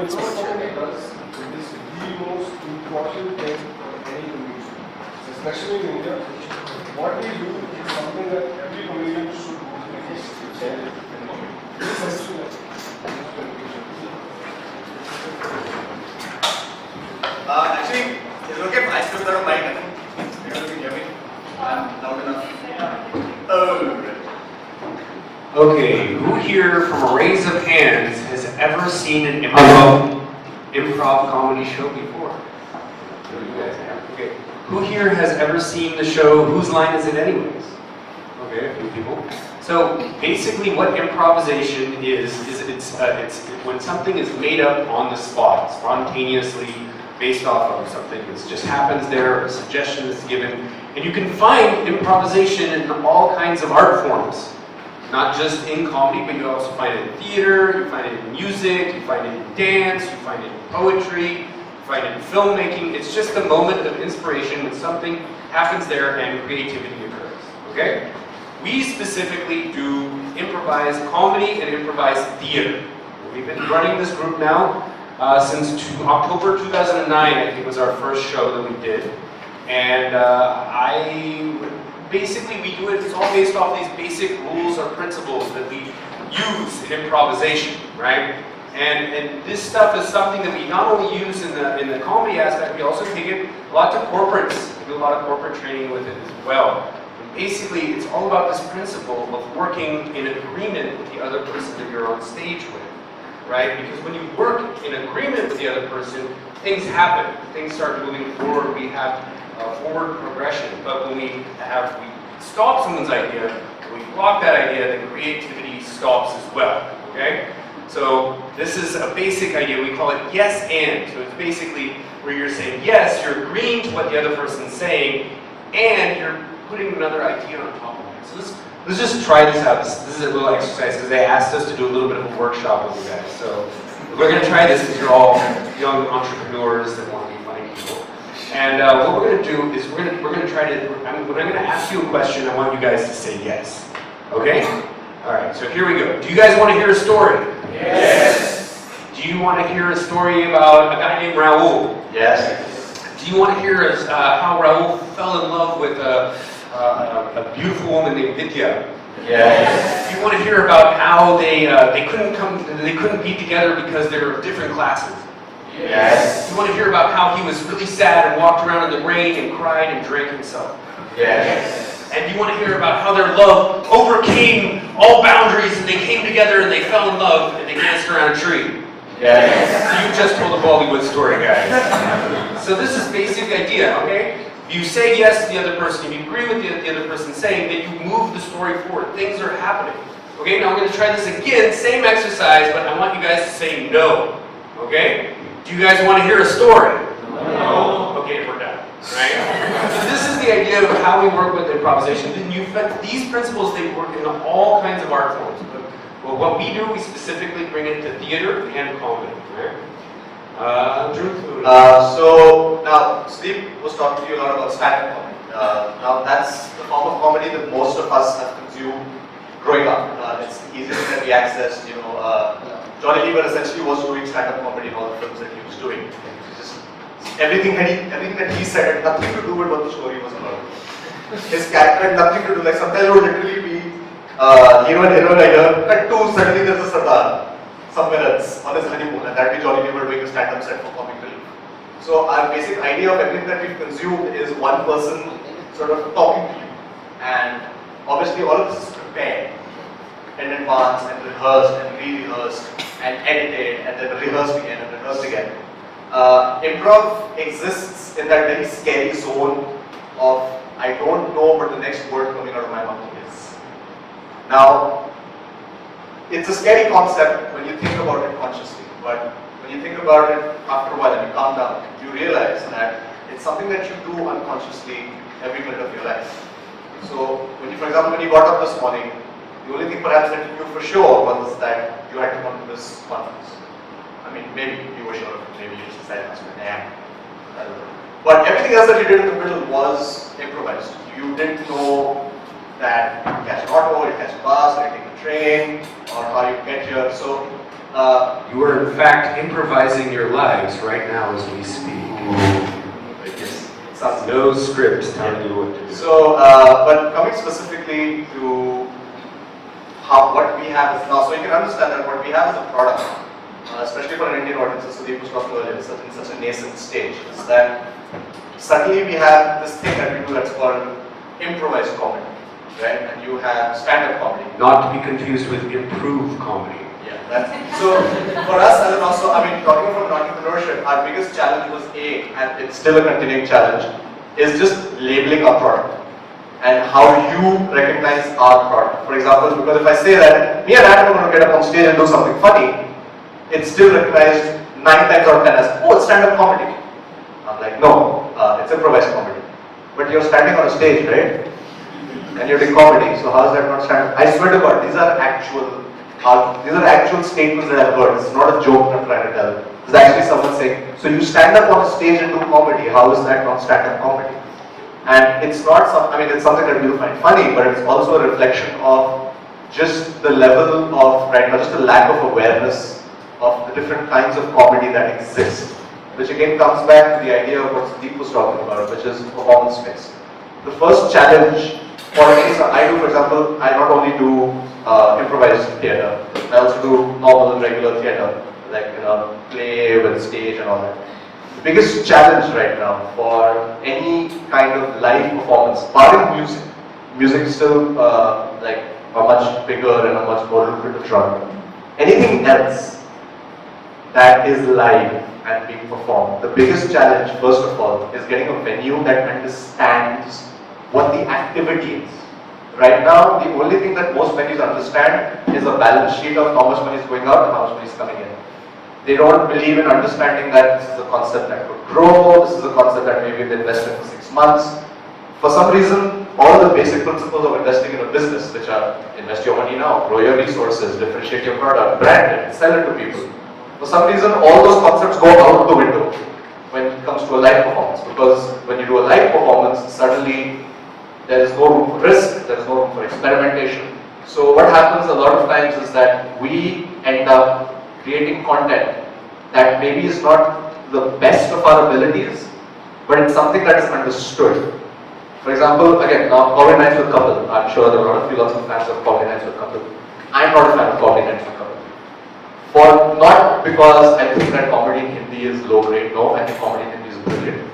it's not something he does. It is the most important thing for any comedian, especially in India. What we do is something that every comedian should do. Actually, is it okay if I still got a mic? I think you can hear me. I'm loud enough. Oh, right. Okay, who here, from a raise of hands, has ever seen an improv comedy show before? You guys have? Okay. Who here has ever seen the show Whose Line Is It Anyways? Okay, a few people. So basically what improvisation is it's when something is made up on the spot, spontaneously, based off of something that just happens there, or a suggestion is given. And you can find improvisation in all kinds of art forms. Not just in comedy, but you also find it in theater, you find it in music, you find it in dance, you find it in poetry, you find it in filmmaking. It's just a moment of inspiration when something happens there and creativity occurs, okay? We specifically do improvised comedy and improvised theater. We've been running this group now since October 2009, I think was our first show that we did. And basically we do it, it's all based off these basic rules or principles that we use in improvisation, right? And this stuff is something that we not only use in the comedy aspect, we also take it a lot to corporates. We do a lot of corporate training with it as well. And basically, it's all about this principle of working in agreement with the other person that you're on stage with, right? Because when you work in agreement with the other person, things happen. Things start moving forward. We have forward progression. But when we stop someone's idea, when we block that idea, then creativity stops as well, okay? So this is a basic idea. We call it yes and. So it's basically where you're saying yes, you're agreeing to what the other person's saying, and you're putting another idea on top of it. So let's just try this out. This is a little exercise because they asked us to do a little bit of a workshop with you guys. So we're going to try this because you're all young entrepreneurs that want to be funny people. And what we're going to do is we're going to try to. When I'm going to ask you a question, I want you guys to say yes. Okay? All right. So here we go. Do you guys want to hear a story? Yes. Do you want to hear a story about a guy named Raul? Yes. Do you want to hear how Raul fell in love with a beautiful woman named Vidya? Yes. Do you want to hear about how they couldn't be together because they were of different classes? Yes. Do you want to hear about how he was really sad and walked around in the rain and cried and drank himself? Yes. And do you want to hear about how their love overcame all boundaries and they came together and they fell in love and they danced around a tree? Yes. You just told a Bollywood story, guys. So this is basic idea, okay? If you say yes to the other person, if you agree with the other person saying, then you move the story forward. Things are happening. Okay, now I'm going to try this again, same exercise, but I want you guys to say no. Okay? Do you guys want to hear a story? No. Okay, we're done. Right? So this is the idea of how we work with improvisation. These principles, they work in all kinds of art forms. But what we do, we specifically bring it to theater and comedy. Right? Dhruv? So now, Steve was talking to you a lot about stand-up comedy. Now that's the form of comedy that most of us have consumed growing up. It's easier to be accessed. Johnny Lever essentially was doing stand-up comedy in all the films that he was doing. Just everything that he said had nothing to do with what the story was about. His character had nothing to do. Like sometimes it would literally be hero and heroine idea. Cut to suddenly there's a Sardar somewhere else on his honeymoon, and that be Johnny Lever doing a stand-up set for comic relief. So our basic idea of everything that we've consumed is one person sort of talking to you, and obviously all of this is prepared in advance and rehearsed and re-rehearsed and edited and then rehearsed again and rehearsed again. Improv exists in that very scary zone of I don't know what the next word coming out of my mouth is. Now, it's a scary concept when you think about it consciously, but when you think about it after a while and you calm down, you realize that it's something that you do unconsciously every minute of your life. So, for example, when you got up this morning, the only thing perhaps that you knew for sure was that you had to come to this conference. I mean, maybe you were sure of it, maybe you just decided to spend I don't know. But everything else that you did in the middle was improvised. You didn't know that you catch an auto, or you catch a bus, or you take a train, or how you get here. So You are in fact improvising your lives right now as we speak. Yes, sounds good. No script telling you what to do. So, but coming specifically to what we have is now, so you can understand that what we have as a product, especially for an Indian audience, as Sudeep was talking earlier, in such a nascent stage, is that suddenly we have this thing that we do that's called improvised comedy, right? And you have stand-up comedy. Not to be confused with improve comedy. So for us, as an also, I mean, talking from entrepreneurship, our biggest challenge was and it's still a continuing challenge, is just labeling our product and how you recognize our product. For example, because if I say that me and Adam are going to get up on stage and do something funny, it's still recognized 9 times out of 10 as, oh, it's stand-up comedy. I'm like, no, it's improvised comedy. But you're standing on a stage, right? And you're doing comedy, so how is that not stand-up? I swear to God, these are actual statements that I've heard. It's not a joke I'm trying to tell. It's actually someone saying, so you stand up on a stage and do comedy, how is that not stand-up comedy? And it's not it's something that we'll find funny, but it's also a reflection of just the level of, right now, just the lack of awareness of the different kinds of comedy that exist. Which again comes back to the idea of what Sudeep was talking about, which is performance-based. The first challenge for any, I do, for example, I not only do improvised theatre, I also do normal, regular theatre, like play with stage and all that. The biggest challenge right now for any kind of live performance, barring music is still like a much bigger and a much more lucrative genre. Anything else that is live and being performed, the biggest challenge, first of all, is getting a venue that understands what the activity is. Right now, the only thing that most venues understand is a balance sheet of how much money is going out and how much money is coming in. They don't believe in understanding that this is a concept that could grow, this is a concept that maybe they invest in for 6 months. For some reason, all the basic principles of investing in a business, which are invest your money now, grow your resources, differentiate your product, brand it, sell it to people. For some reason, all those concepts go out the window when it comes to a live performance. Because when you do a live performance, suddenly there is no room for risk, there is no room for experimentation. So what happens a lot of times is that we end up creating content that maybe is not the best of our abilities, but it's something that is understood. For example, again, now Comedy Nights with Couple. I'm sure there are a lot of you lots of fans of Comedy Nights with Couple. I'm not a fan of Comedy Nights with Couple. Not because I think that comedy in Hindi is low grade, no, I think comedy in Hindi is brilliant.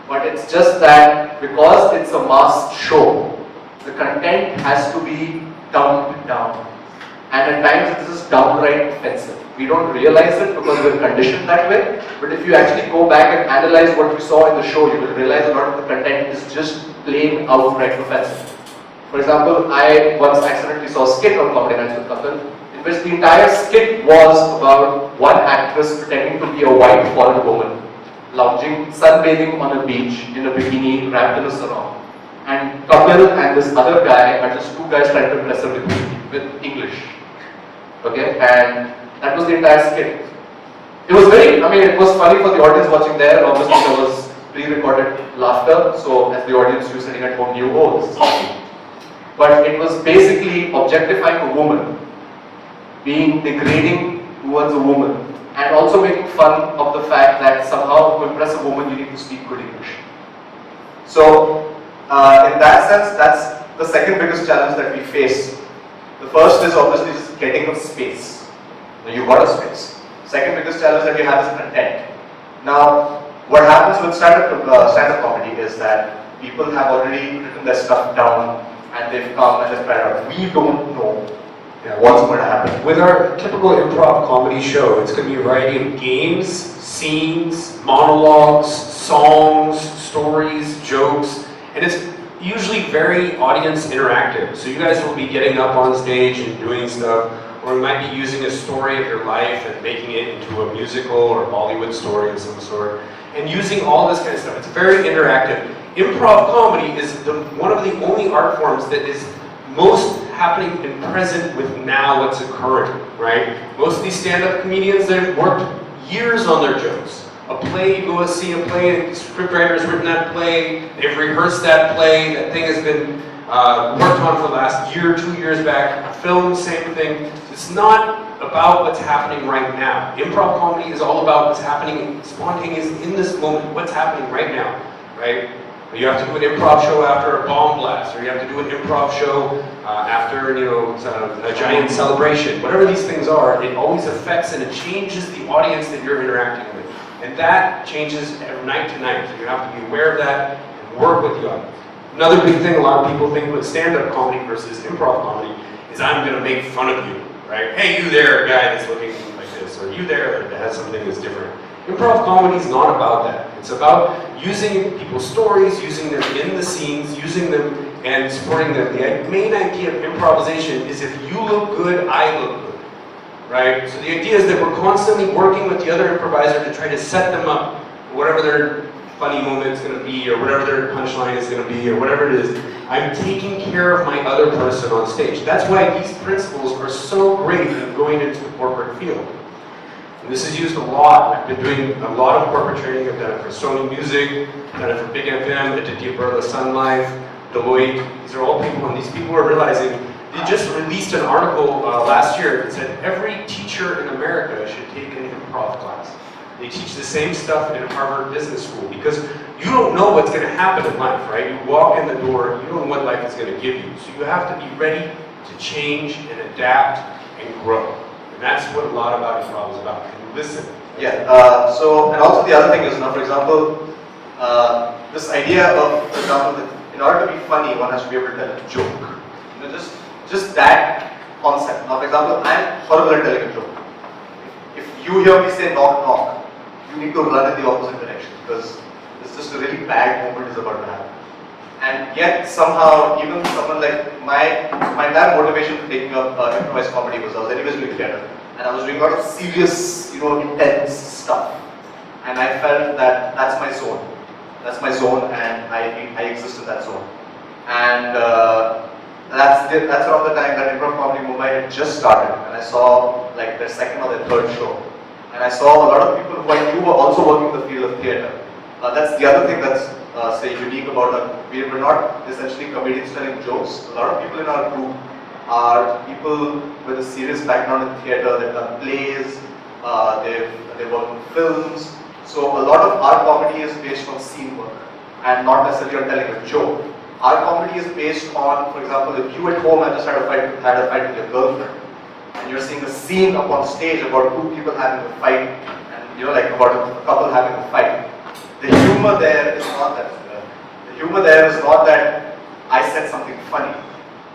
But it's just that because it's a mass show, the content has to be dumbed down. And at times it is downright offensive. We don't realize it because we're conditioned that way. But if you actually go back and analyze what you saw in the show, you will realize a lot of the content is just plain outright offensive. For example, I once accidentally saw a skit on Comedy Nights with Couple, in which the entire skit was about one actress pretending to be a white foreign woman, lounging, sunbathing on a beach in a bikini wrapped in a sarong. And Kapil and this other guy are just 2 guys trying to impress her with English. Okay, and that was the entire skit. It was it was funny for the audience watching there, and obviously there was pre-recorded laughter, so as the audience you sitting at home knew, oh, this is funny. But it was basically objectifying a woman, being degrading towards a woman, and also making fun of the fact that somehow to impress a woman you need to speak good English. So, in that sense, that's the second biggest challenge that we face. The first is obviously just getting a space. Now you got a space. Second biggest challenge that we have is content. Now, what happens with stand-up comedy is that people have already written their stuff down and they've come and they've tried out. We don't know what's going to happen. With our typical improv comedy show, it's going to be a variety of games, scenes, monologues, songs, stories, jokes, and it's usually very audience interactive. So you guys will be getting up on stage and doing stuff, or we might be using a story of your life and making it into a musical or Bollywood story of some sort, and using all this kind of stuff. It's very interactive. Improv comedy is one of the only art forms that is most happening in present with now what's occurring, right? Most of these stand-up comedians, they've worked years on their jokes. A play, you go and see a play, the scriptwriter has written that play, they've rehearsed that play, that thing has been worked on for the last year, 2 years back. Film, same thing. It's not about what's happening right now. Improv comedy is all about what's happening spontaneous in this moment, what's happening right now, right? You have to do an improv show after a bomb blast, or you have to do an improv show after, a giant celebration. Whatever these things are, it always affects and it changes the audience that you're interacting with. And that changes night to night. So you have to be aware of that and work with the audience. Another big thing a lot of people think with stand-up comedy versus improv comedy is I'm going to make fun of you, right? Hey, you there, guy that's looking like this, or you there that has something that's different. Improv comedy is not about that. It's about using people's stories, using them in the scenes, using them and supporting them. The main idea of improvisation is if you look good, I look good, right? So the idea is that we're constantly working with the other improviser to try to set them up, whatever their funny moment is going to be, or whatever their punchline is going to be, or whatever it is. I'm taking care of my other person on stage. That's why these principles are so great in going into the corporate field. And this is used a lot. I've been doing a lot of corporate training. I've done it for Sony Music, done it for Big FM, Aditya Birla Sun Life, Deloitte. These are all people, and these people are realizing, they just released an article last year that said every teacher in America should take an improv class. They teach the same stuff in Harvard Business School because you don't know what's going to happen in life, right? You walk in the door, you don't know what life is going to give you. So you have to be ready to change and adapt and grow. And that's what a lot about improv is about. And listen. Yeah, and also the other thing is, for example, this idea of, for example, that in order to be funny, one has to be able to tell a joke. Just that concept. Now, for example, I'm horrible at telling a joke. If you hear me say knock knock, you need to run in the opposite direction because it's just a really bad moment is about to happen. And yet somehow, even someone like my entire motivation for taking up improvised comedy was I was anyways doing theatre, and I was doing a lot of serious, intense stuff. And I felt that that's my zone. That's my zone, and I exist in that zone. And that's around the time that improv comedy Mumbai had just started, and I saw like their second or their third show. And I saw a lot of people who I knew were also working in the field of theatre. That's the other thing that's unique about us. We're not essentially comedians telling jokes. A lot of people in our group are people with a serious background in theatre. They've done plays, they've worked in films. So a lot of our comedy is based on scene work and not necessarily on telling a joke. Our comedy is based on, for example, if you at home have just had a fight with your girlfriend, and you're seeing a scene up on stage about two people having a fight, and like about a couple having a fight. The humor there is not that. The humor there is not that I said something funny.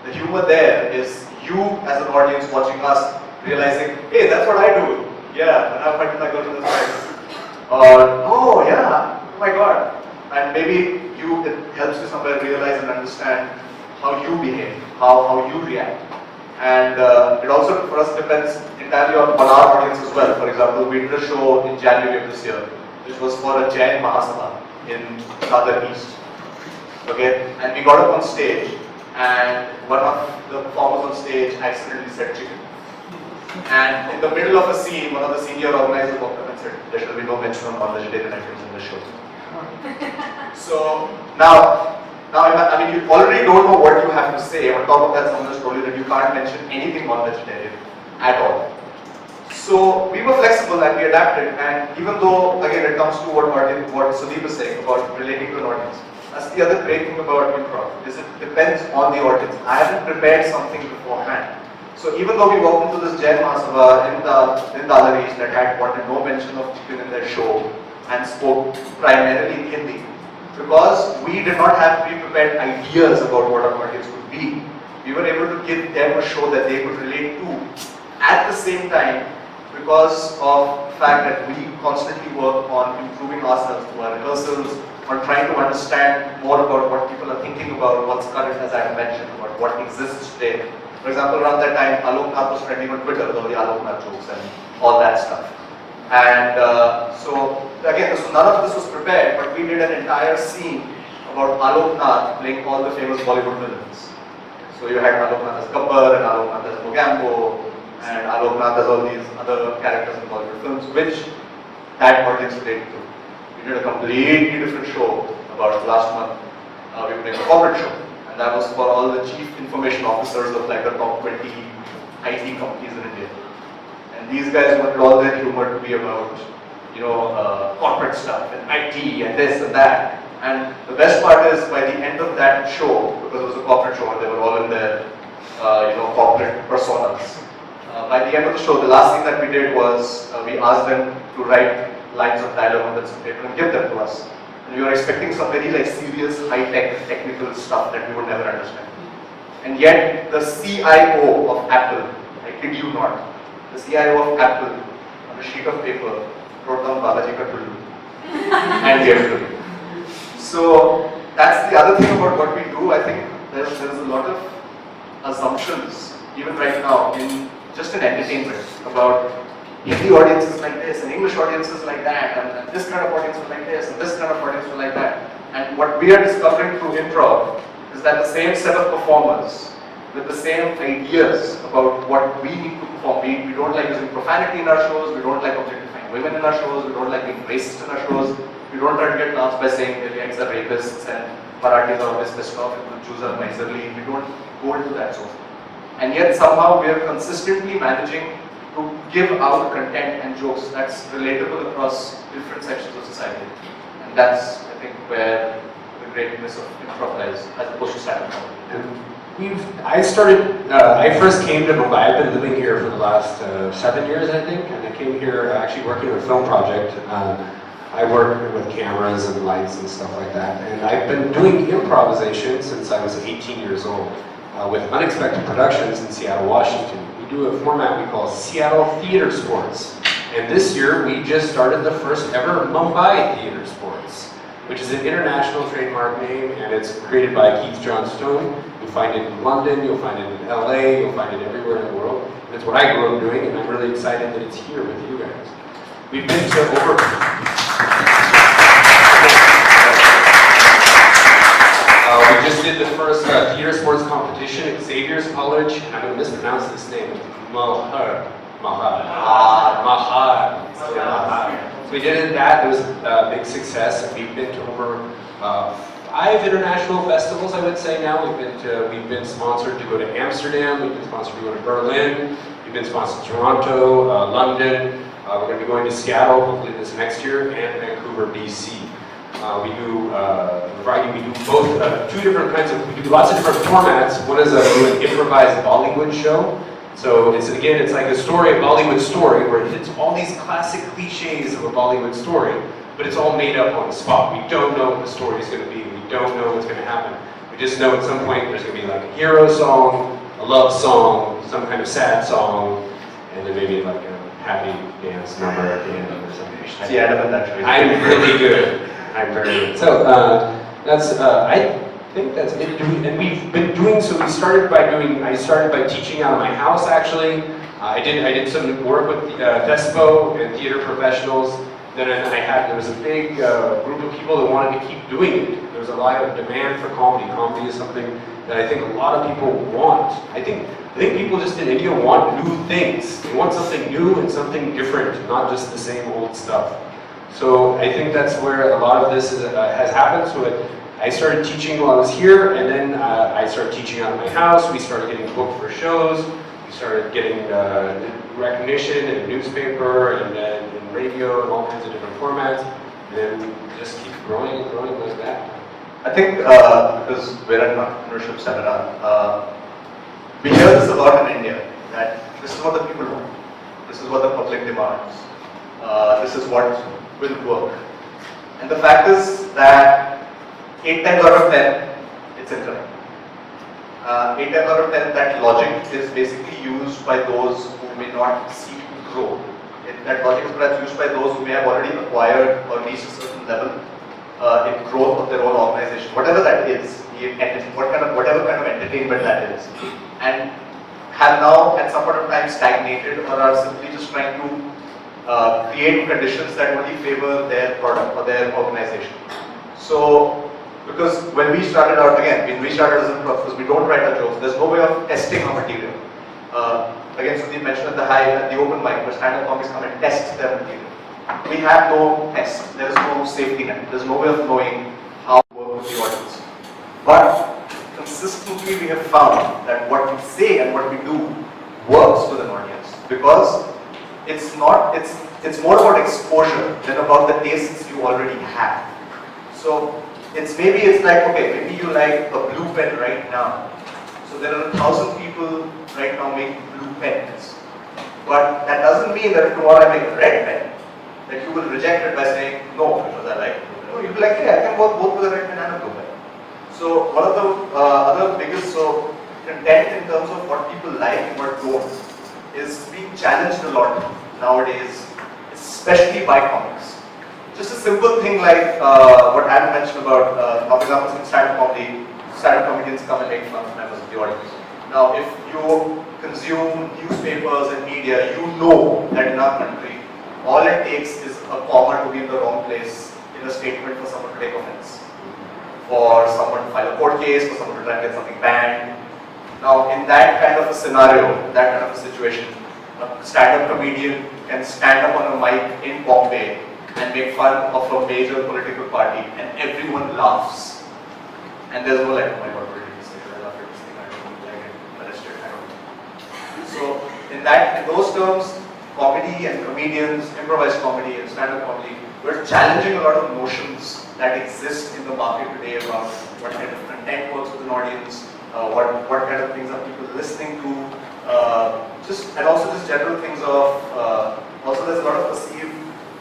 The humor there is you as an audience watching us realizing, hey, that's what I do. Yeah, when I fight with my girlfriend, that's right. Or, oh yeah, oh my god. And maybe it helps you somewhere realize and understand how you behave, how you react. And it also, for us, depends entirely on our audience as well. For example, we did a show in January of this year, which was for a Jain Mahasabha in Southern East. Okay, and we got up on stage, and one of the performers on stage accidentally said chicken. And in the middle of a scene, one of the senior organizers walked up and said, there shall be no mention of non-vegetarian items in the show. So now, I mean, you already don't know what you have to say. On top of that, someone has told you that you can't mention anything non-vegetarian at all. So we were flexible and we adapted. And even though, again, it comes to what Sudeep is saying about relating to an audience. That's the other great thing about improv, is it depends on the audience. I haven't prepared something beforehand. So even though we walked into this Jain Mahasabha in Dadar East that had wanted no mention of chicken in their show and spoke primarily in Hindi, because we did not have pre-prepared ideas about what our audience would be, we were able to give them a show that they could relate to. At the same time, because of the fact that we constantly work on improving ourselves through our rehearsals, on trying to understand more about what people are thinking about, what's current, as I mentioned, about what exists today. For example, around that time, Alok Nath was trending on Twitter with all the Alok Nath jokes and all that stuff. And so, again, none of this was prepared, but we did an entire scene about Alok Nath playing all the famous Bollywood villains. So you had Alok Nath as Gabbar, and Alok Nath as Mogambo, and Alok Nath as all these other characters in Bollywood films, which that audience related to. We did a completely different show about last month. We were doing a corporate show, and that was for all the chief information officers of like the top 20 IT companies in India. And these guys wanted all their humor to be about, corporate stuff and IT and this and that. And the best part is, by the end of that show, because it was a corporate show and they were all in their, corporate personas. By the end of the show, the last thing that we did was we asked them to write lines of dialogue on some paper and give them to us. And we were expecting some very serious, high-tech, technical stuff that we would never understand. And yet, the CIO of Apple, I kid you not, the CIO of Apple, on a sheet of paper, wrote down Babaji ka tullu and gave it to me. So that's the other thing about what we do. I think there's a lot of assumptions, even right now, in entertainment, about Hindi audiences like this, and English audiences like that, and this kind of audience was like this, and this kind of audience was like that. And what we are discovering through improv is that the same set of performers with the same ideas about what we need to perform. We don't like using profanity in our shows, we don't like objectifying women in our shows, we don't like being racist in our shows, we don't try to get laughs by saying Indians are rapists and Marathis are always pissed off and the Jews are miserly. We don't go into that zone. And yet somehow we are consistently managing to give out content and jokes that's relatable across different sections of society. And that's, I think, where the greatness of improv lies, as opposed to stand-up comedy. I first came to Mumbai. I've been living here for the last 7 years, I think, and I came here actually working on a film project. I work with cameras and lights and stuff like that, and I've been doing improvisation since I was 18 years old with Unexpected Productions in Seattle, Washington. We do a format we call Seattle Theater Sports, and this year we just started the first ever Mumbai Theater Sports, which is an international trademark name, and it's created by Keith Johnstone. You'll find it in London, you'll find it in LA, you'll find it everywhere in the world. And it's what I grew up doing, and I'm really excited that it's here with you guys. We've been to we just did the first theater sports competition at Xavier's College, and I'm going to mispronounce this name. Mahad. So we did that. It was a big success, and we've been to over 5 international festivals, I would say now. We've been sponsored to go to Amsterdam, we've been sponsored to go to Berlin, we've been sponsored to Toronto, London. We're going to be going to Seattle, hopefully this next year, and Vancouver, BC. We do both, 2 different kinds of, we do lots of different formats. One is an improvised Bollywood show. So it's like a story, a Bollywood story, where it hits all these classic cliches of a Bollywood story, but it's all made up on the spot. We don't know what the story is going to be. We don't know what's going to happen. We just know at some point there's going to be like a hero song, a love song, some kind of sad song, and then maybe like a happy dance number at the end or something. See, I'm really good. I'm very good. So I think that's it. And we've been doing, so I started by teaching out of my house actually. I did some work with Despo and theater professionals. Then there was a big group of people that wanted to keep doing it. There was a lot of demand for comedy. Comedy is something that I think a lot of people want. I think people just in India want new things. They want something new and something different, not just the same old stuff. So I think that's where a lot of this has happened. So I started teaching while I was here, and then I started teaching out of my house. We started getting booked for shows. We started getting recognition in newspaper and in radio and all kinds of different formats. And then just keep growing and growing like that. I think because we're an entrepreneurship seminar, we hear this a lot in India, that this is what the people want, this is what the public demands, this is what will work. And the fact is that 8 times out of 10, it's incorrect. 8 times out of 10, that logic is basically used by those who may not seek to grow. That logic is perhaps used by those who may have already acquired or reached a certain level in growth of their own organization, whatever that is, whatever kind of entertainment that is, and have now at some point of time stagnated or are simply just trying to create conditions that only favor their product or their organization. So, because when we started out again, when we started as improv, we don't write our jokes, there's no way of testing our material. Again, Sandeep mentioned at the open mic, where stand-up comics come and test their material. We have no test, there is no safety net, there's no way of knowing how to work with the audience. But consistently we have found that what we say and what we do works with an audience, because not, it's more about exposure than about the tastes you already have. So it's like, okay, maybe you like a blue pen right now. So there are 1,000 people right now making blue pens. But that doesn't mean that if tomorrow I make a red pen, that you will reject it by saying, no, because I like blue pen. No, you'll be like, hey, I can work both with a red pen and a blue pen. So one of the other biggest content in terms of what people like and what don't is being challenged a lot nowadays, especially by comics. Just a simple thing like what Adam mentioned about, for example, in stand-up comedians come and make fun of members of the audience. Now, if you consume newspapers and media, you know that in our country, all it takes is a comma to be in the wrong place in a statement for someone to take offense, for someone to file a court case, for someone to try and get something banned. Now, in that kind of a scenario, that kind of a situation, a stand-up comedian can stand up on a mic in Bombay and make fun of a major political party, and everyone laughs. And there's no like, oh my god, what did he say? I love this thing, I don't like it, arrested, I don't know. So, in those terms, comedy and comedians, improvised comedy and stand-up comedy, we're challenging a lot of notions that exist in the market today about what kind of content works with an audience, what kind of things are people listening to, and also just general things of, also there's a lot of perceived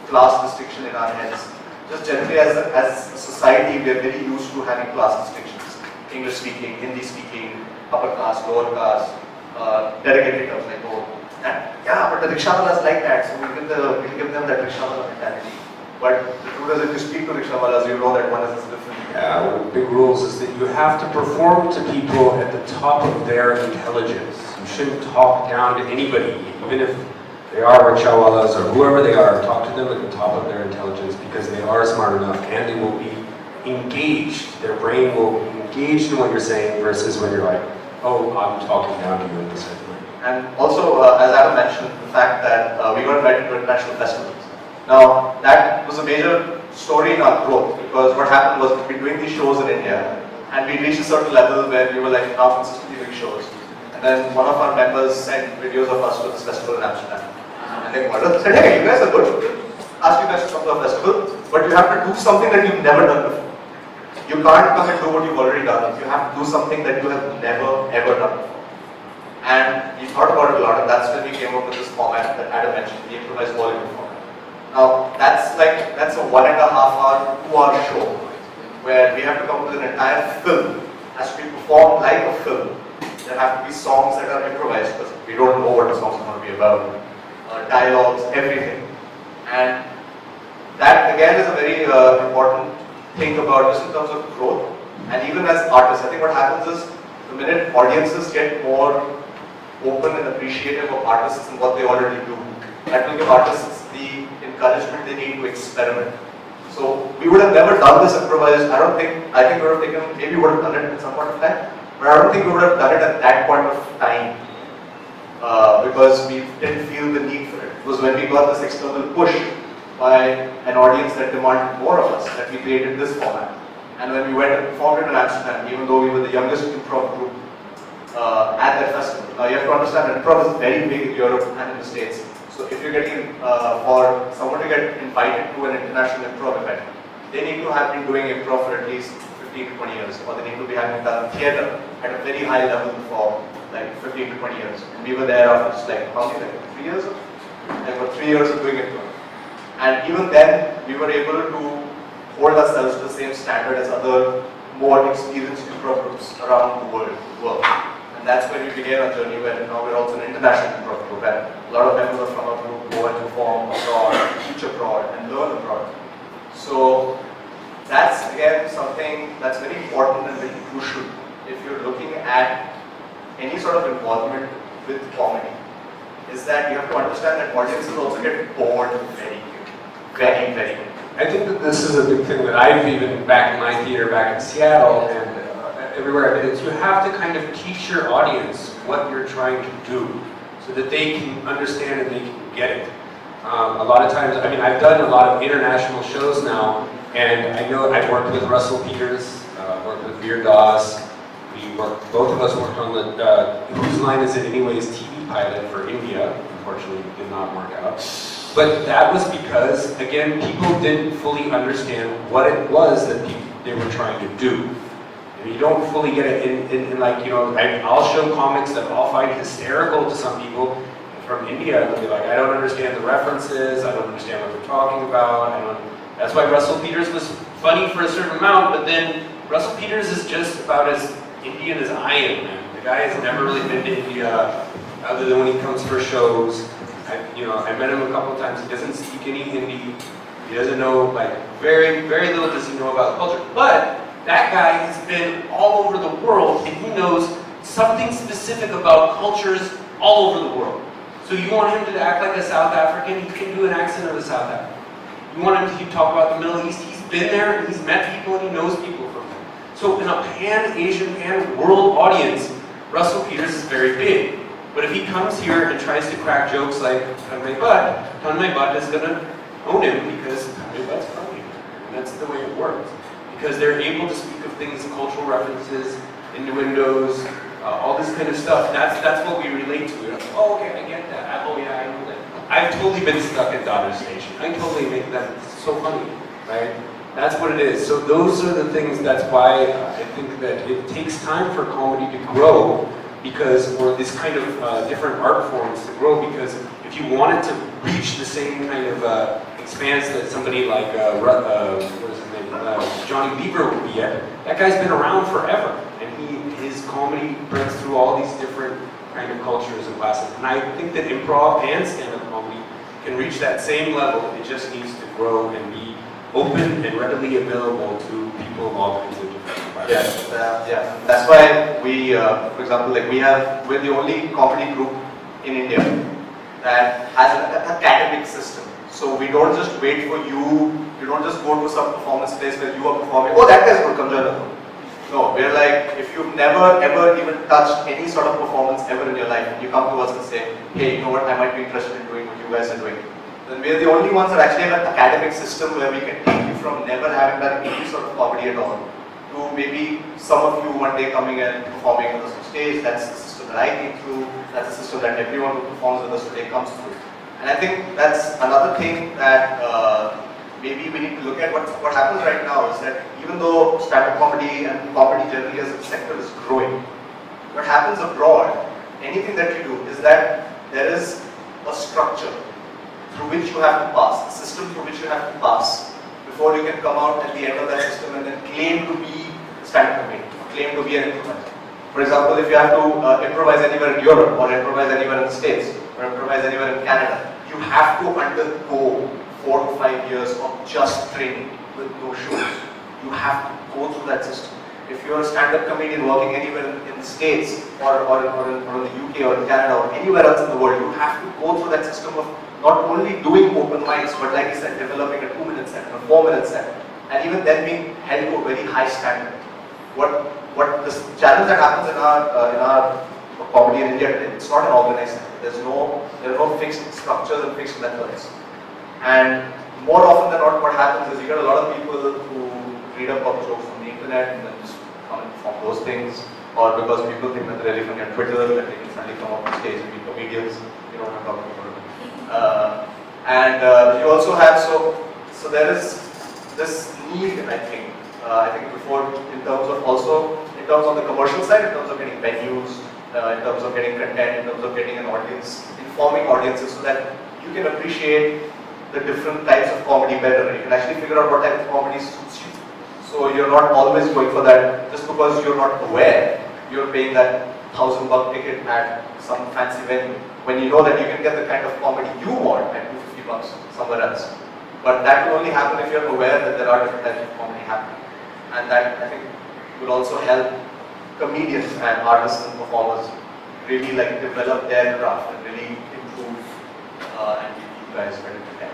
class distinction in our heads. Just generally as a society, we are very used to having class distinctions. English speaking, Hindi speaking, upper class, lower class, derogatory terms like, oh, yeah, but the rickshawalas like that, so we'll give them that rikshawala mentality. But the truth is, if you speak to rickshawalas, you know that one is different. Yeah, one of the big rules is that you have to perform to people at the top of their intelligence. You shouldn't talk down to anybody, even if they are rickshawalas or whoever they are. Talk to them at the top of their intelligence because they are smart enough and they will be engaged. Their brain will be engaged in what you're saying versus when you're like, oh, I'm talking down to you in this way. And also, as Adam mentioned, the fact that we got invited to international festivals. Now, that was a major story in our growth because what happened was we'd been doing these shows in India and we reached a certain level where we were like now consistently doing shows. And then one of our members sent videos of us to this festival in Amsterdam. And they said, hey, you guys are good. Ask you guys to come to a festival, but you have to do something that you've never done before. You can't come and do what you've already done. You have to do something that you have never, ever done before. And we thought about it a lot, and that's when we came up with this format that Adam mentioned, the improvised volume format. Now, that's a 1.5 hour, 2 hour show, where we have to come up with an entire film, has to be performed like a film. There have to be songs that are improvised, because we don't know what the song's going to be about, dialogues, everything. And that, again, is a very important thing about just in terms of growth, and even as artists. I think what happens is, the minute audiences get more open and appreciative of artists and what they already do, that will give artists the encouragement they need to experiment. So we would have never done this improvised. I think we would have taken, maybe we would have done it at some point of time, but I don't think we would have done it at that point of time because we didn't feel the need for it. It was when we got this external push by an audience that demanded more of us that we created this format. And when we went and performed it in Amsterdam, even though we were the youngest improv group at that festival. Now you have to understand that improv is very big in Europe and in the States. So if you're getting, for someone to get invited to an international improv event, they need to have been doing improv for at least 15 to 20 years, or they need to be having done theatre at a very high level for like 15 to 20 years. And we were there after just like, how many, like 3 years? Like for 3 years of doing improv. And even then, we were able to hold ourselves to the same standard as other more experienced improv groups around the world. And that's where we began our journey, where now we're also an international improv group, and a lot of members from our group go and perform abroad, teach abroad, and learn abroad. So that's again something that's very important and very crucial if you're looking at any sort of involvement with comedy, is that you have to understand that audiences also get bored very quickly. I think that this is a big thing that I've even back in my theater back in Seattle and everywhere I've been, is you have to kind of teach your audience what you're trying to do so that they can understand and they can get it. A lot of times, I mean, I've done a lot of international shows now, and I know I've worked with Russell Peters, worked with Veer Das. Both of us worked on the Whose Line Is It Anyways TV pilot for India. unfortunately did not work out. But that was because, again, people didn't fully understand what it was that they were trying to do. And you don't fully get it in like, you know, I'll show comics that I'll find hysterical to some people from India. They'll be like, I don't understand the references, I don't understand what they're talking about. That's why Russell Peters was funny for a certain amount, but then Russell Peters is just about as Indian as I am, man. The guy has never really been to India, other than when he comes for shows. I met him a couple of times. He doesn't speak any Hindi. He doesn't know, like, very, very little does he know about culture. But that guy has been all over the world, and he knows something specific about cultures all over the world. So you want him to act like a South African, he can do an accent of a South African. You want him to talk about the Middle East, he's been there, and he's met people, and he knows people from there. So in a pan-Asian, pan-world audience, Russell Peters is very big. But if he comes here and tries to crack jokes like, Ton My Butt is going to own him because Ton My Butt's from here. And that's the way it works. Because they're able to speak of things, cultural references, innuendos, all this kind of stuff. That's what we relate to. We're like, oh, okay, I get that. Oh, yeah, I know that. I've totally been stuck at Dodger Station. I totally make that so funny, right? That's what it is. So those are the things, that's why I think that it takes time for comedy to grow, because, or this kind of different art forms to grow, because if you wanted to reach the same kind of expanse that somebody like, what is his name, Johnny Lever would be at, that guy's been around forever, and his comedy breaks through all these different kind of cultures and classes. And I think that improv and stand-up comedy can reach that same level. It just needs to grow and be open and readily available to people of all kinds of different environments. Yeah. That's why we, for example, like we're the only comedy group in India that has an academic system. So we don't just wait for you don't just go to some performance place where you are performing, oh, that guy's good, come join us. No, we're like, if you've never ever even touched any sort of performance ever in your life, and you come to us and say, hey, you know what, I might be interested in doing what you guys are doing, then we're the only ones that actually have an academic system where we can take you from never having done any sort of comedy at all to maybe some of you one day coming and performing on the stage. That's the system that I came through, that's the system that everyone who performs with us today comes through. And I think that's another thing that maybe we need to look at. What happens right now is that even though stand-up comedy and comedy generally as a sector is growing, what happens abroad, anything that you do, is that there is a structure through which you have to pass, a system through which you have to pass before you can come out at the end of that system and then claim to be stand-up comedian, claim to be an improviser. For example, if you have to improvise anywhere in Europe, or improvise anywhere in the States, or improvise anywhere in Canada, you have to undergo 4 to 5 years of just training with no shows. You have to go through that system. If you're a stand-up comedian working anywhere in the States, or in the UK, or in Canada, or anywhere else in the world, you have to go through that system of not only doing open mics, but like I said, developing a 2-minute set, a 4-minute set, and even then being held to a very high standard. What the challenge that happens in our comedy in India today, it's not an organized sector. There are no fixed structures and fixed methods. And more often than not, what happens is you get a lot of people who read up jokes from the internet and then just come and perform those things, or because people think that they're really funny on Twitter, that they can suddenly come up on stage and be comedians. You know what I'm talking about. You also have, so there is this need, I think before, in terms of the commercial side, in terms of getting venues, in terms of getting content, in terms of getting an audience, informing audiences so that you can appreciate the different types of comedy better. You can actually figure out what type of comedy suits you. So you're not always going for that just because you're not aware. You're paying that $1,000 ticket at some fancy venue when you know that you can get the kind of comedy you want at $250 somewhere else. But that will only happen if you're aware that there are different types of comedy happening. And that, I think, will also help comedians and artists and performers really like develop their craft and really improve and give you guys better content.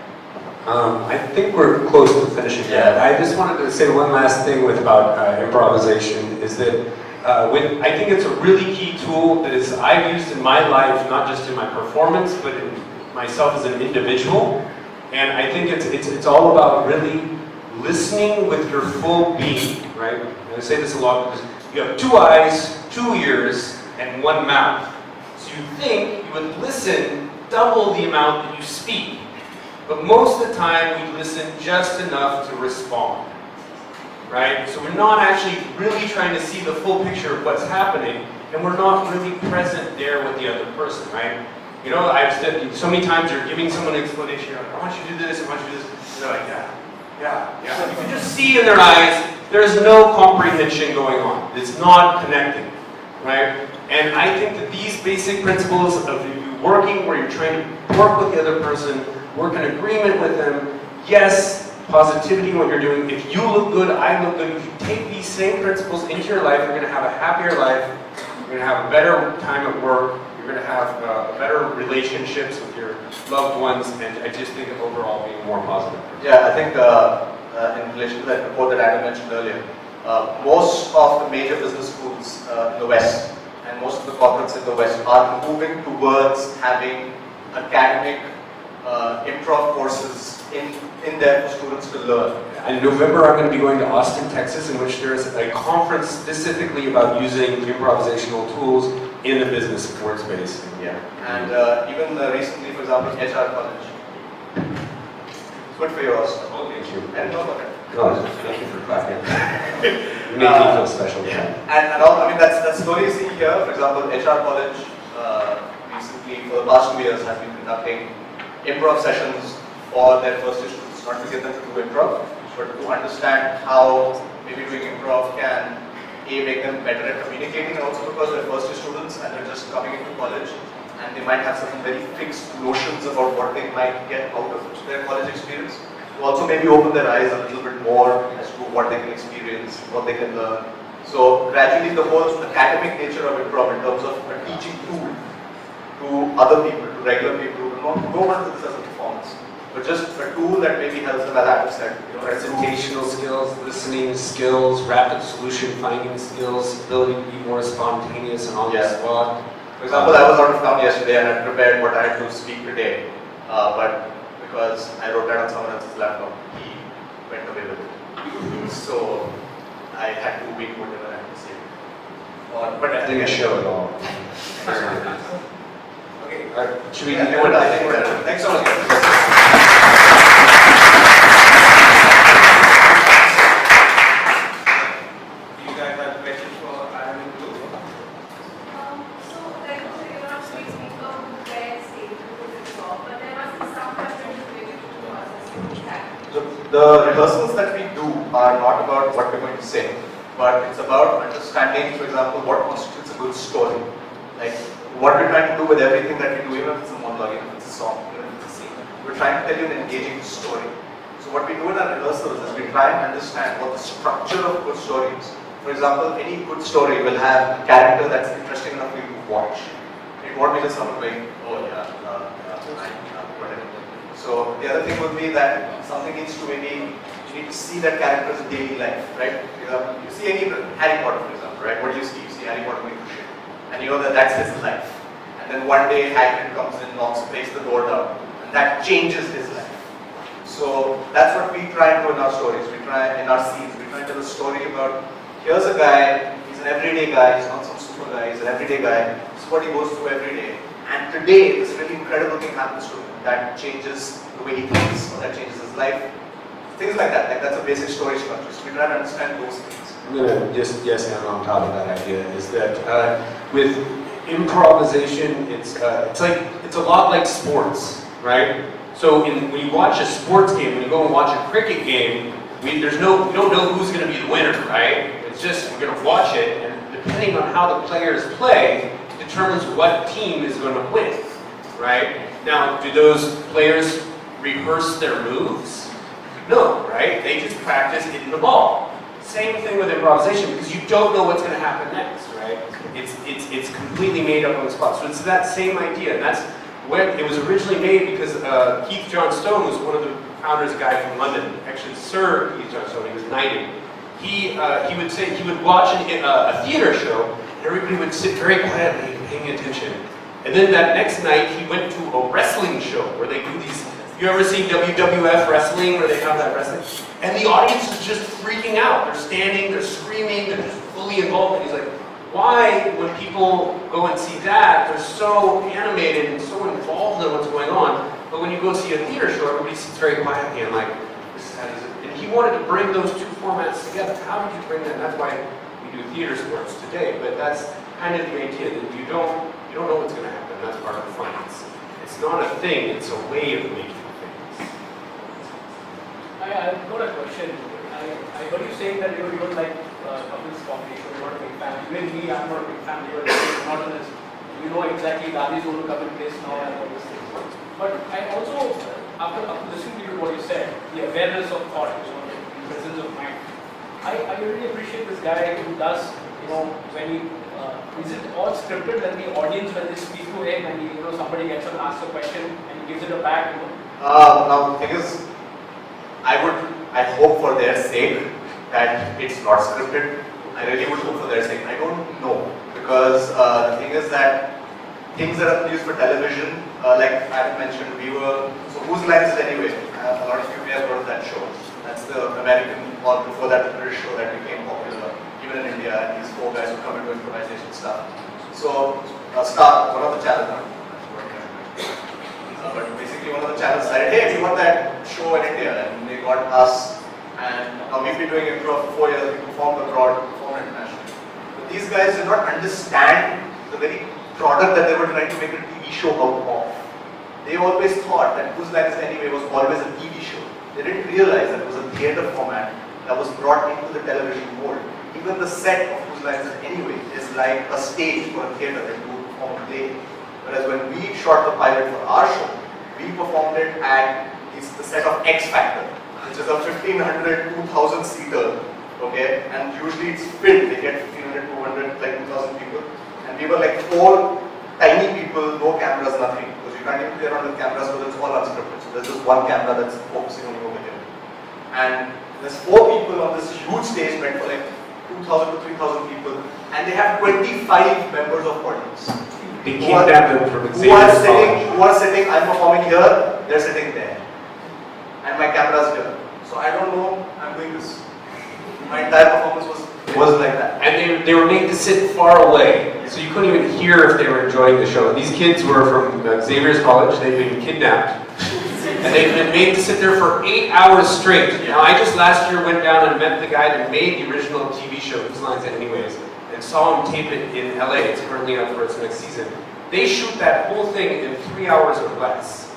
I think we're close to finishing that. I just wanted to say one last thing about improvisation is that I think it's a really key tool that I've used in my life, not just in my performance, but in myself as an individual. And I think it's all about really listening with your full being, right? And I say this a lot because you have 2 eyes, 2 ears, and 1 mouth. So you think you would listen double the amount that you speak. But most of the time, we listen just enough to respond, right? So we're not actually really trying to see the full picture of what's happening, and we're not really present there with the other person, right? You know, I've said so many times, you're giving someone an explanation, you're like, I want you to do this, I want you to do this, and they're like, yeah. You can just see in their eyes, there's no comprehension going on. It's not connecting, right? And I think that these basic principles of you working, where you're trying to work with the other person, work in agreement with them, yes, positivity in what you're doing. If you look good, I look good. If you take these same principles into your life, you're going to have a happier life, you're going to have a better time at work, you're going to have better relationships with your loved ones, and I just think of overall being more positive. Yeah, I think in relation to that report that Adam mentioned earlier, most of the major business schools in the West and most of the corporates in the West are moving towards having academic improv courses in there for students to learn. In November, I'm going to be going to Austin, Texas, in which there's a conference specifically about using improvisational tools in the business workspace. Yeah, and even recently, for example, HR college. Good for you also. Oh, thank you. And no, okay. No, thank you for clapping. You make me feel special. Yeah. And all, I mean, that's slowly you see here. For example, HR college recently, for the past 2 years, has been conducting improv sessions for their first year students, not to get them to do improv, but to understand how maybe doing improv can make them better at communicating, and also because they're first year students and they're just coming into college and they might have some very fixed notions about what they might get out of their college experience. To also maybe open their eyes a little bit more as to what they can experience, what they can learn. So gradually the whole academic nature of improv in terms of a teaching tool to other people, to regular people who don't want to do this as a performance, but just a tool that maybe helps them, as Adam said, Presentational skills, listening skills, rapid solution finding skills, ability to be more spontaneous and on the spot. For example, I was out of town yesterday and I prepared what I had to speak today, but because I wrote that on someone else's laptop, he went away with it. So I had to wait whatever I had to say. But I Didn't show at all. Okay. Should we do it? I think we're done. Thanks so much, guys. You guys have questions for Adam and Dhruv? So, like, you're not speaking of where state to do the job, but there must be some difference related to the process. So the rehearsals that we do are not about what we're going to say, but it's about understanding, for example, what constitutes a good story. Like what we're trying to do with everything that we do, even if it's a monologue, even if it's a song, even if it's a scene, we're trying to tell you an engaging story. So what we do in our rehearsals is we try and understand what the structure of a good story is. For example, any good story will have a character that's interesting enough for you to watch. It won't be just someone going, oh yeah, whatever. So the other thing would be that something needs to maybe, you need to see that character's daily life, right? You see any Harry Potter, for example, right? What do you see? You see Harry Potter going to shit. And you know that that's his life. And then one day Hagrid comes in, knocks, breaks the door down, and that changes his life. So that's what we try and do in our stories. We try, in our scenes, we try and tell a story about, here's a guy, he's an everyday guy, he's not some super guy, he's an everyday guy. This is what he goes through every day. And today, this really incredible thing happens to him that changes the way he thinks, or that changes his life. Things like that. Like that's a basic story structure. So we try to understand those things. I'm going to just and on top of that idea is that with improvisation, it's a lot like sports, right? So when you watch a sports game, when you go and watch a cricket game, we don't know who's going to be the winner, right? It's just we're going to watch it, and depending on how the players play, determines what team is going to win, right? Now, do those players rehearse their moves? No, right? They just practice hitting the ball. Same thing with improvisation, because you don't know what's going to happen next, right? It's completely made up on the spot. So it's that same idea, and that's when it was originally made because Keith John Stone was one of the founders, a guy from London, actually Sir Keith John Stone, he was knighted. He would watch a theater show, and everybody would sit very quietly paying attention. And then that next night, he went to a wrestling show where they do these. You ever see WWF wrestling where they have that wrestling? And the audience is just freaking out. They're standing, they're screaming, they're just fully involved. And he's like, why, when people go and see that, they're so animated and so involved in what's going on, but when you go see a theater show, everybody sits very quietly and like, this is how does it. And he wanted to bring those two formats together. How did you bring that? And that's why we do theater sports today. But that's kind of the idea that you don't know what's going to happen. That's part of the fun. It's not a thing. It's a way of making things. I've got a question. I heard you saying that you don't like couples coffee, so you're not a big fan. Even me, I'm not a big fan because it's monotonous. You know exactly Gandhi's going to come in place now and all these things. But I also, after listening to you what you said, the awareness of thought, the presence of mind, I really appreciate this guy who does, when he, is it all scripted that the audience, when they speak to him and somebody gets up and asks a question and he gives it a back, Now the thing is, I hope for their sake that it's not scripted. I really would hope for their sake. I don't know, because the thing is that things that are produced for television, like I mentioned, so Whose Line Is It Anyway? A lot of you may have heard of that show. That's the American, or before that, the British show that became popular, even in India, and these four guys who come into improvisation stuff. So, Star, one of the channels, but basically one of the channels decided, hey, we want that show in India, and they got us, and now we've been doing improv for 4 years, we performed abroad, performed internationally. But these guys did not understand the very product that they were trying to make a TV show out of. They always thought that Whose Line Is It Anyway was always a TV show. They didn't realize that it was a theatre format that was brought into the television mold. Even the set of Whose Line Is It Anyway is like a stage for a theatre that you would perform a play. Whereas when we shot the pilot for our show, we performed it at the set of X Factor, which is a 1,500, 2,000 seater, okay? And usually it's filled, they get 1,500, 200, like 2,000 people. And we were like 4 tiny people, no cameras, nothing. Because you can't even play around with cameras because it's all unscripted. So there's just one camera that's focusing on you over here. And there's 4 people on this huge stage meant for like 2,000 to 3,000 people. And they have 25 members of audience. They kidnapped them from who are sitting, I'm performing here, they're sitting there. And my camera's here. So I don't know, I'm doing this. My entire performance was like that. And they were made to sit far away, so you couldn't even hear if they were enjoying the show. These kids were from Xavier's College, they'd been kidnapped. And they'd been made to sit there for 8 hours straight. Now, I just last year went down and met the guy that made the original TV show, Whose Line Is It Anyways, and saw him tape it in LA. It's currently up for its next season. They shoot that whole thing in 3 hours or less.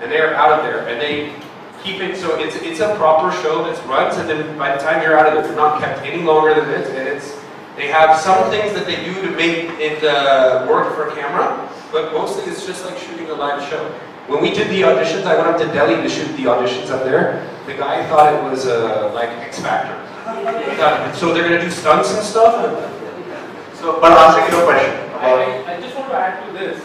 And they're out of there, and they keep it, so it's a proper show that runs, and then by the time you're out of it, it's not kept any longer than this, and they have some things that they do to make it work for camera, but mostly it's just like shooting a live show. When we did the auditions, I went up to Delhi to shoot the auditions up there. The guy thought it was like X Factor. So they're going to do stunts and stuff? So, but answering your question. I just want to add to this,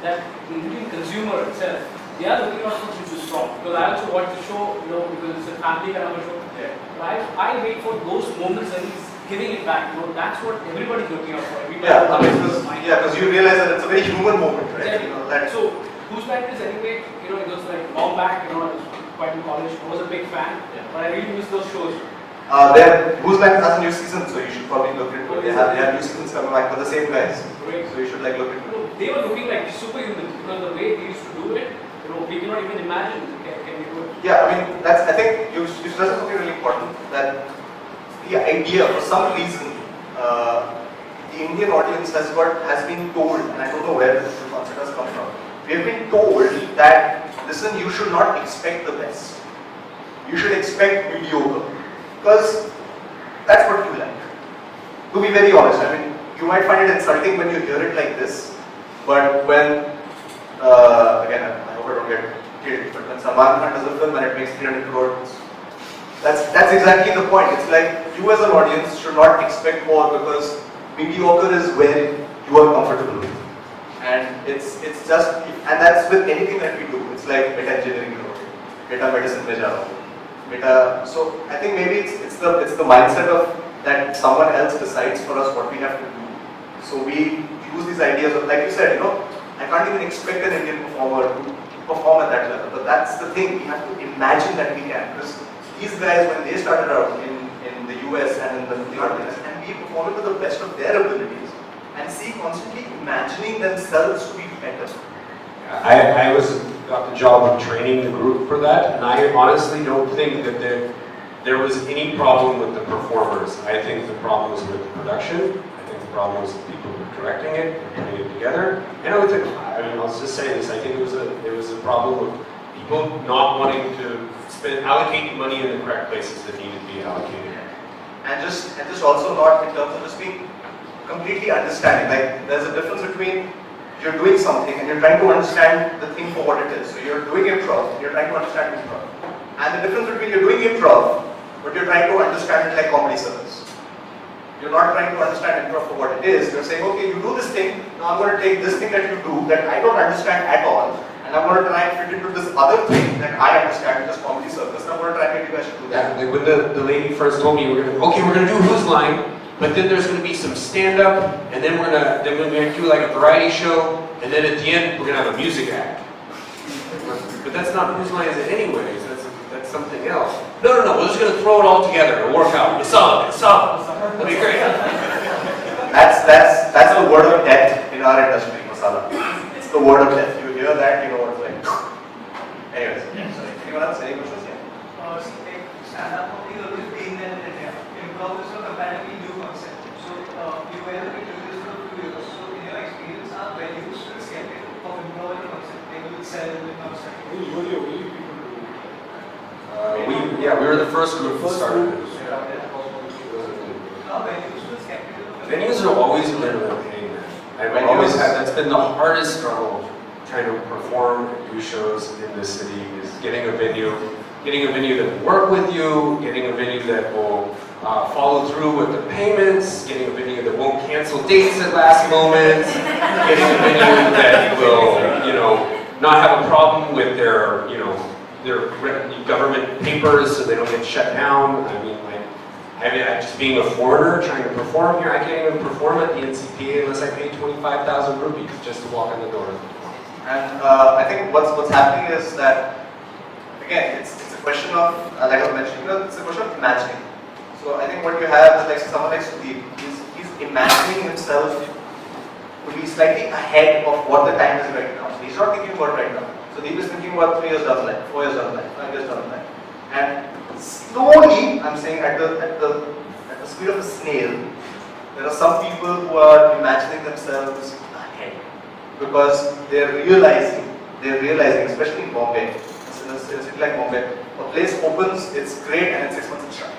that the Indian consumer itself, they are looking out for future strong. Because I also watch the show, because it's a family kind of a show. Yeah. But I wait for those moments and he's giving it back. That's what everybody's looking out for. Because you realize that it's a very human moment, right? Exactly. So, Whose Line Is Anyway, it was like long back, I was quite in college, I was a big fan, but I really miss those shows. Whose Line has a new season, so you should probably look into it. They have new seasons coming back for the same guys. Great. So you should look into it. They were looking like superhuman because the way they used to do it, we cannot even imagine can they do it. Yeah, I mean, I think you stress something really important, that the idea, for some reason, the Indian audience has been told, and I don't know where this concept has come from, we have been told that, listen, you should not expect the best. You should expect mediocre. Because that's what you like. To be very honest, I mean, you might find it insulting when you hear it like this, but when, again, I hope I don't get killed, but when Salman Khan does a film and it makes 300 crores, that's exactly the point. It's like, you as an audience should not expect more, because mediocre is where you are comfortable with. And it's just, and that's with anything that we do. It's like beta engineering, beta medicine mein ja raha hu. So I think maybe it's the mindset of that someone else decides for us what we have to do. So we use these ideas of, like you said, I can't even expect an Indian performer to perform at that level. But that's the thing, we have to imagine that we can. Because these guys, when they started out in the US and in the audience, and be performing to the best of their abilities and see constantly imagining themselves to be better. I got the job of training the group for that, and I honestly don't think that there was any problem with the performers. I think the problem was with the production. I think the problem was the people who were directing it and putting it together. And I mean, I'll just say this, I think it was a problem with people not wanting to allocate money in the correct places that needed to be allocated. And just also not in terms of just being completely understanding. Like, there's a difference between you're doing something and you're trying to understand the thing for what it is. So you're doing improv and you're trying to understand improv. And the difference between you're doing improv but you're trying to understand it like comedy service. You're not trying to understand improv for what it is. You're saying, okay, you do this thing, now I'm going to take this thing that you do that I don't understand at all, and I'm going to try and fit into this other thing that I understand, which is comedy circus, and I'm going to try and get you guys to do that. Like when the lady first told me we're gonna do Who's Line, but then there's gonna be some stand-up, and then we're gonna do like a variety show, and then at the end we're gonna have a music act. But that's not Who's Line is it anyways. That's something else. No, we're just gonna throw it all together and work out. It's up. That'll be great. That's the word of death in our industry, masala. It's the word of death. You hear that, you know what's like. Anyways, sorry. Anyone else? Any questions? Yeah. Stand-up comedy is always been there in India. Improv is a comparatively new concept. So you were able to do this for 2 years. So in your experience, are values still skeptical of improv as a concept? They will sell the concept. We were the first group that started it. Are values still skeptical of Venues have always been a pain. I've always had, that's been the hardest struggle trying to perform and do shows in this city is getting a venue that will work with you, getting a venue that will follow through with the payments, getting a venue that won't cancel dates at last moments, getting a venue that will, not have a problem with their government papers so they don't get shut down. I mean, just being a foreigner trying to perform here, I can't even perform at the NCPA unless I pay 25,000 rupees just to walk in the door. And I think what's happening is that, again, it's a question of, like I was mentioning, it's a question of imagining. So I think what you have is like someone like Sudeep, he's imagining himself to be slightly ahead of what the time is right now. He's not thinking about right now. Sudeep is thinking about 3 years down the line, 4 years down the line, 5 years down the line. And slowly, I'm saying at the speed of a snail, there are some people who are imagining themselves ahead because they're realizing, especially in Bombay, in a city like Bombay, a place opens, it's great, and in 6 months it's shut.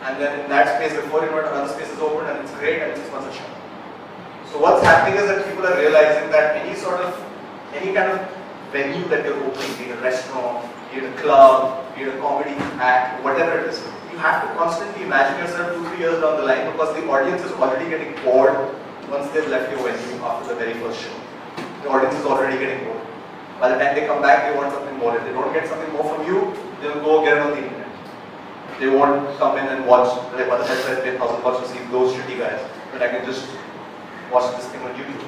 And then in that space, before you know it, another space is open, and it's great, and in 6 months it's shut. So what's happening is that people are realizing that any kind of venue that you're opening, be it a restaurant, be it a club, be it a comedy act, whatever it is, you have to constantly imagine yourself 2-3 years down the line because the audience is already getting bored once they've left your venue after the very first show. The audience is already getting bored. By the time they come back, they want something more. If they don't get something more from you, they'll go get it on the internet. They won't come in and watch, like, what the hell I paid $1,000 to see those shitty guys, but I can just watch this thing on YouTube.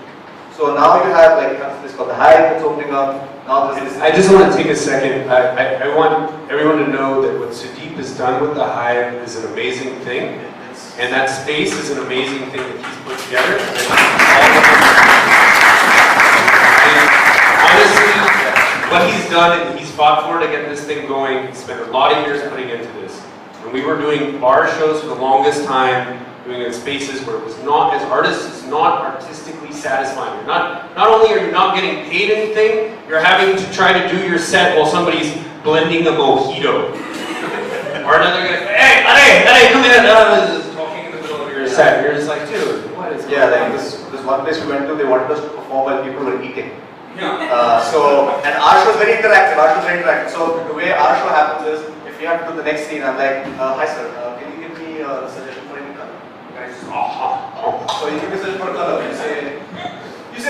So now you have like this called the Hive that's opening up. Now this is. I just want to take a second. I want everyone to know that what Sudeep has done with the Hive is an amazing thing, and that space is an amazing thing that he's put together. And honestly, what he's done and he's fought for to get this thing going. He spent a lot of years putting into this. When we were doing bar shows for the longest time, doing it in spaces where it was not, as artists, it's not artistically satisfying. You're not only are you not getting paid anything, you're having to try to do your set while somebody's blending a mojito. Or another guy, hey, come in, just talking in the middle of your set. You're just like, dude, what is Yeah, like this one place we went to, they wanted us to perform while people were eating. And our show is very interactive. So the way our show happens is, if you have to do the next scene, I'm like, hi sir, can you give me a suggestion for any color? So you give me a suggestion for a color, you say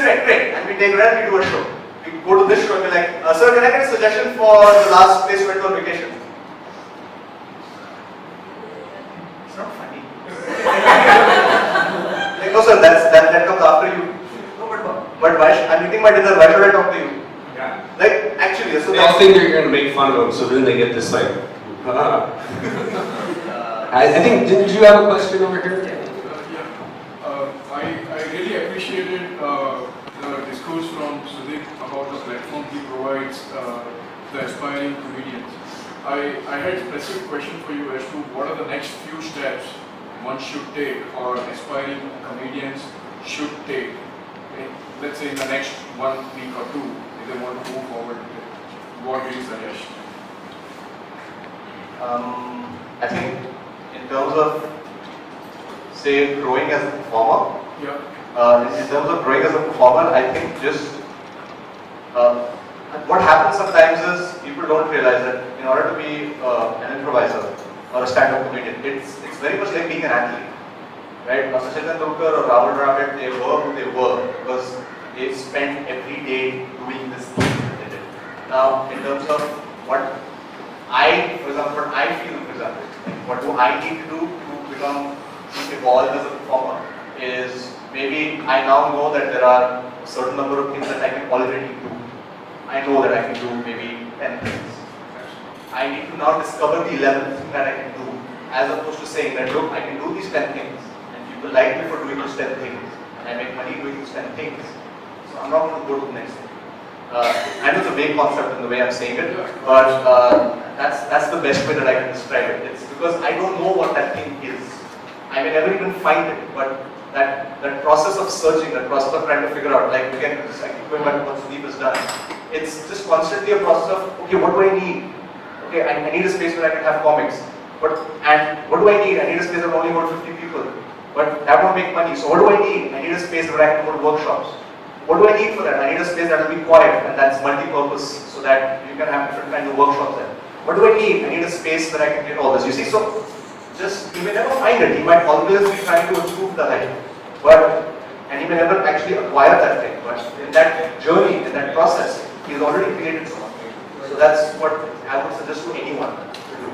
right, great, and we take red, we do a show. We go to this show and we're like, sir, can I get a suggestion for the last place we went on vacation? It's not funny. Like, no sir, that comes after you. But why I'm eating my dinner, why should I talk to you? Yeah. Like, actually, so they all think that you're going to make fun of them, so then they get this like, I think, did you have a question over here? platform he provides the aspiring comedians. I had a specific question for you as to what are the next few steps one should take or aspiring comedians should take, let's say in the next 1 week or two, if they want to move forward with it. What do you suggest? I think in terms of, say, growing as a performer, in terms of growing as a performer, I think just what happens sometimes is people don't realize that in order to be an improviser or a stand-up comedian, it's very much like being an athlete, right? Sachin Tendulkar or Rahul Dravid, they were who they were because they spent every day doing this thing that they did. Now, in terms of what I, for example, what I feel, for example, what do I need to do to evolve as a performer is maybe I now know that there are a certain number of things that I can already do. I know that I can do maybe 10 things. I need to now discover the 11th thing that I can do, as opposed to saying that, look, I can do these 10 things, and people like me for doing those 10 things, and I make money doing those 10 things. So I'm not going to go to the next thing. I know it's a vague concept in the way I'm saying it, but that's the best way that I can describe it. It's because I don't know what that thing is. I may never even find it, but that process of searching, that process of trying to figure out, like again, I keep going back to what Sudeep has done. It's just constantly a process of, okay, what do I need? Okay, I need a space where I can have comics. And what do I need? I need a space that will only hold 50 people. But that won't make money. So what do I need? I need a space where I can hold workshops. What do I need for that? I need a space that will be quiet and that's multi-purpose so that you can have different kinds of workshops there. What do I need? I need a space where I can get all this. You see, so just, you may never find it. You might always be trying to improve the height. And he may never actually acquire that thing. But in that journey, in that process, he's already created something. So that's what I would suggest to anyone to do.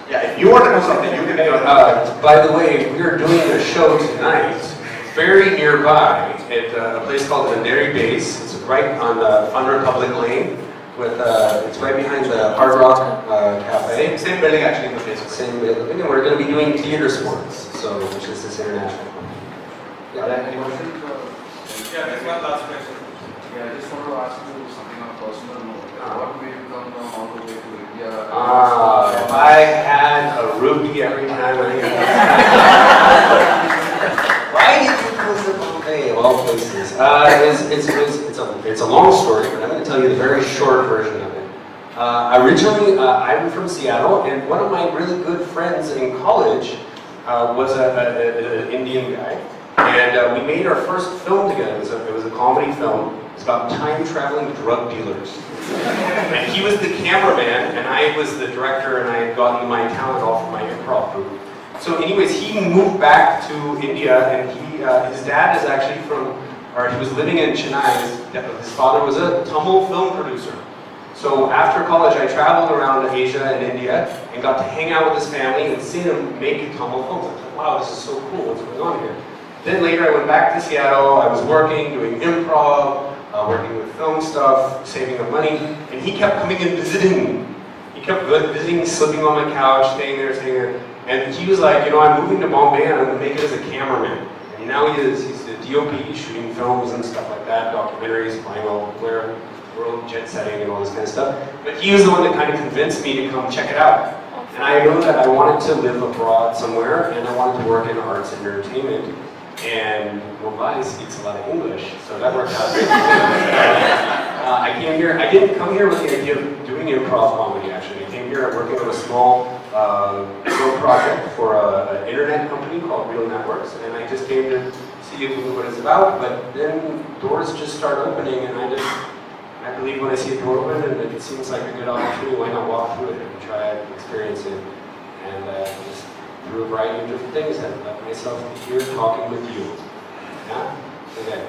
Yeah, if you want to do something, you can do it. By the way, we are doing a show tonight, very nearby, at a place called the Neri Base. It's right on Fun Republic Lane. It's right behind the Hard Rock Cafe. Same building actually in the basement. Same building, and we're going to be doing theater sports, so which is this international. Are there any questions? Yeah, there's one last question. Yeah, I just want to ask you something on a personal note. What made you come all the way to India? If I had a rupee every time why did you visit Bombay of all places? It's a long story, but I'm going to tell you the very short version of it. Originally, I'm from Seattle, and one of my really good friends in college was an Indian guy. And we made our first film together. It was a comedy film. It's about time-traveling drug dealers. And he was the cameraman, and I was the director, and I had gotten my talent all from my improv group. So anyways, he moved back to India, and his dad is actually he was living in Chennai. His father was a Tamil film producer. So after college, I traveled around Asia and India, and got to hang out with his family and see them make Tamil films. I was like, wow, this is so cool, what's going on here? Then later I went back to Seattle, I was working, doing improv, working with film stuff, saving up money, and he kept coming and visiting. He kept visiting, sleeping on my couch, staying there, and he was like, I'm moving to Bombay and I'm going to make it as a cameraman. And now he's a DOP, shooting films and stuff like that, documentaries, vinyl, world jet setting and all this kind of stuff. But he was the one that kind of convinced me to come check it out. And I knew that I wanted to live abroad somewhere, and I wanted to work in arts and entertainment. And Mumbai speaks a lot of English, so that worked out great. I came here, I didn't come here with the idea of doing improv comedy actually. I came here working on a small film project for an internet company called Real Networks, and I just came to see what it's about, but then doors just start opening, and I believe when I see a door open and it seems like a good opportunity, why not walk through it and try it and experience it, and just through a variety of different things, I let myself be here talking with you. Yeah? Okay.